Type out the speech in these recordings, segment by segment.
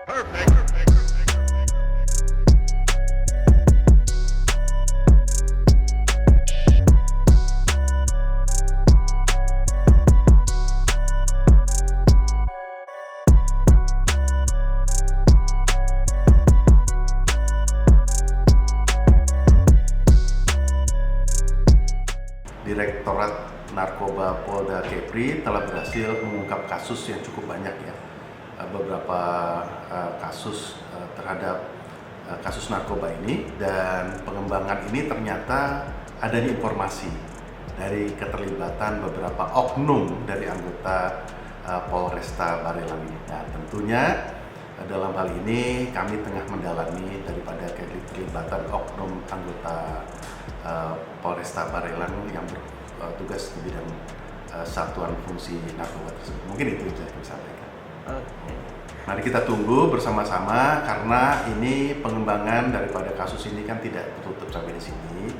Direktorat Narkoba Polda Kepri telah berhasil mengungkap kasus yang cukup banyak ya, beberapa kasus terhadap kasus narkoba ini, dan pengembangan ini ternyata adanya informasi dari keterlibatan beberapa oknum dari anggota Polresta Barelang ini. Nah, tentunya dalam hal ini kami tengah mendalami daripada keterlibatan oknum anggota Polresta Barelang yang bertugas di bidang satuan fungsi narkoba tersebut. Mungkin itu yang saya sampaikan. Oke. Mari kita tunggu bersama-sama, karena ini pengembangan daripada kasus ini kan tidak tertutup sampai di sini,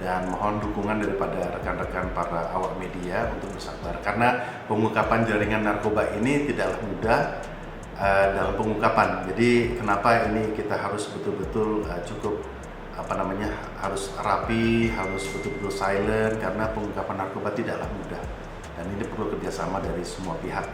dan mohon dukungan daripada rekan-rekan para awak media untuk bersabar, karena pengungkapan jaringan narkoba ini tidaklah mudah dalam pengungkapan. Jadi kenapa ini kita harus betul-betul cukup harus rapi, harus betul-betul silent, karena pengungkapan narkoba tidaklah mudah, dan ini perlu kerjasama dari semua pihak.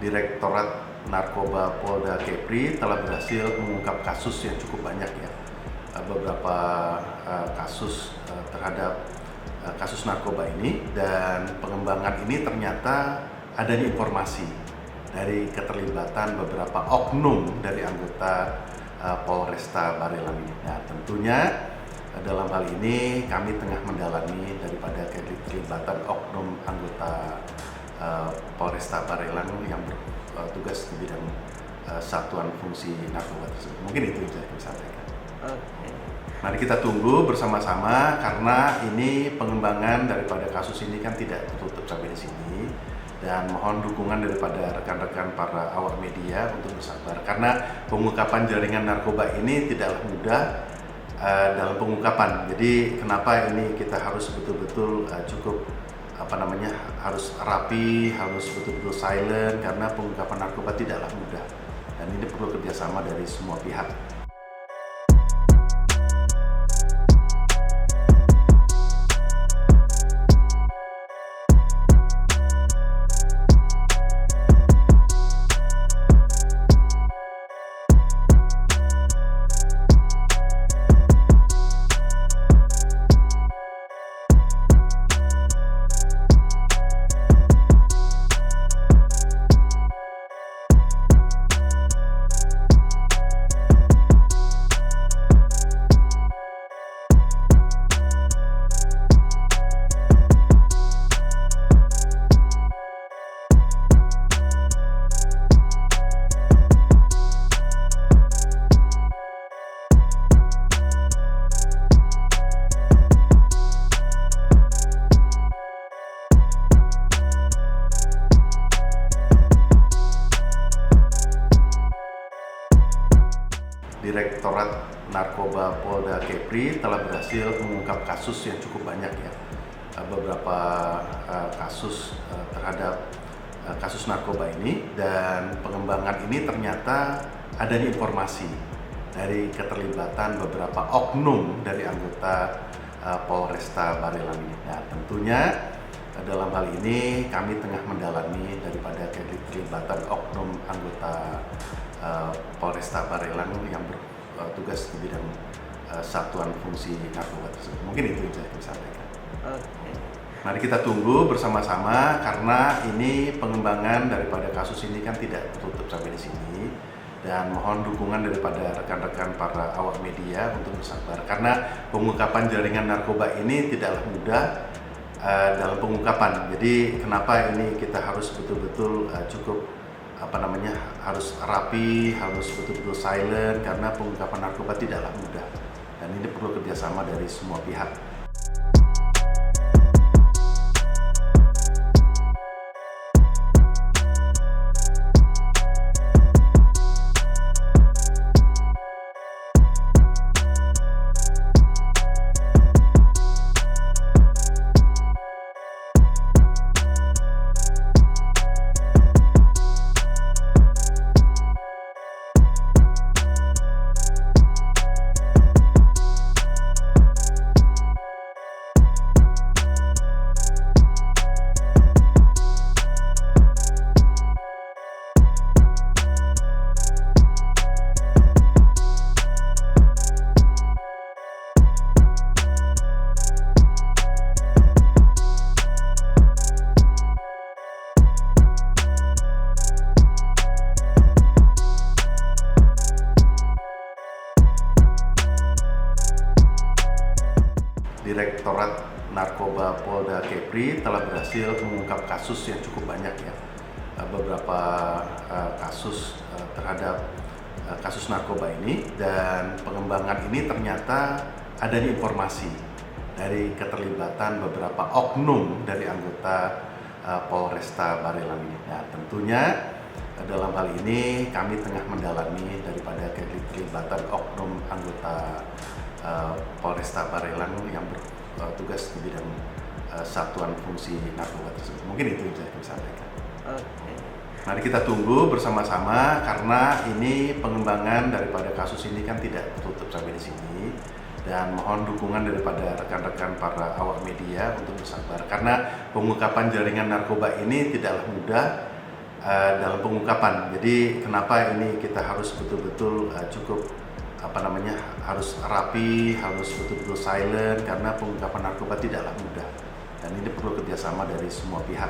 Direktorat Narkoba Polda Kepri telah berhasil mengungkap kasus yang cukup banyak ya, beberapa kasus terhadap kasus narkoba ini, dan pengembangan ini ternyata adanya informasi dari keterlibatan beberapa oknum dari anggota Polresta Barelang ini. Nah, tentunya dalam hal ini kami tengah mendalami daripada keterlibatan oknum anggota Polresta Barelang yang bertugas di bidang satuan fungsi narkoba tersebut. Mungkin itu yang saya sampaikan. Oke. Mari kita tunggu bersama-sama, karena ini pengembangan daripada kasus ini kan tidak tertutup sampai di sini, dan mohon dukungan daripada rekan-rekan para awak media untuk bersabar, karena pengungkapan jaringan narkoba ini tidaklah mudah dalam pengungkapan. Jadi kenapa ini kita harus betul-betul cukup harus rapi, harus betul-betul silent, karena pengungkapan narkoba tidaklah mudah, dan ini perlu kerjasama dari semua pihak. Direktorat Narkoba Polda Kepri telah berhasil mengungkap kasus yang cukup banyak ya, beberapa kasus terhadap kasus narkoba ini, dan pengembangan ini ternyata adanya informasi dari keterlibatan beberapa oknum dari anggota Polresta Barelang ini. Nah, tentunya dalam hal ini kami tengah mendalami daripada keterlibatan oknum anggota Polresta Barelang yang bertugas di bidang satuan fungsi narkoba tersebut. Mungkin itu yang saya sampaikan. Oke. Mari kita tunggu bersama-sama karena ini pengembangan daripada kasus ini kan tidak tertutup sampai di sini, dan mohon dukungan daripada rekan-rekan para awak media untuk bersabar karena pengungkapan jaringan narkoba ini tidaklah mudah dalam pengungkapan. Jadi kenapa ini kita harus betul-betul cukup harus rapi, harus betul-betul silent karena pengungkapan narkoba tidaklah mudah dan ini perlu kerjasama dari semua pihak. Direktorat Narkoba Polda Kepri telah berhasil mengungkap kasus yang cukup banyak ya, beberapa kasus terhadap kasus narkoba ini, dan pengembangan ini ternyata adanya informasi dari keterlibatan beberapa oknum dari anggota Polresta Barelang ini. Nah, tentunya dalam hal ini kami tengah mendalami daripada keterlibatan oknum anggota Polresta Barelang yang bertugas di bidang satuan fungsi narkoba tersebut. Mungkin itu yang saya sampaikan. Oke. Mari kita tunggu bersama-sama karena ini pengembangan daripada kasus ini kan tidak tertutup sampai di sini, dan mohon dukungan daripada rekan-rekan para awak media untuk bersabar karena pengungkapan jaringan narkoba ini tidaklah mudah dalam pengungkapan. Jadi kenapa ini kita harus betul-betul cukup harus rapi, harus betul-betul silent karena pengungkapan narkoba tidaklah mudah dan ini perlu kerjasama dari semua pihak.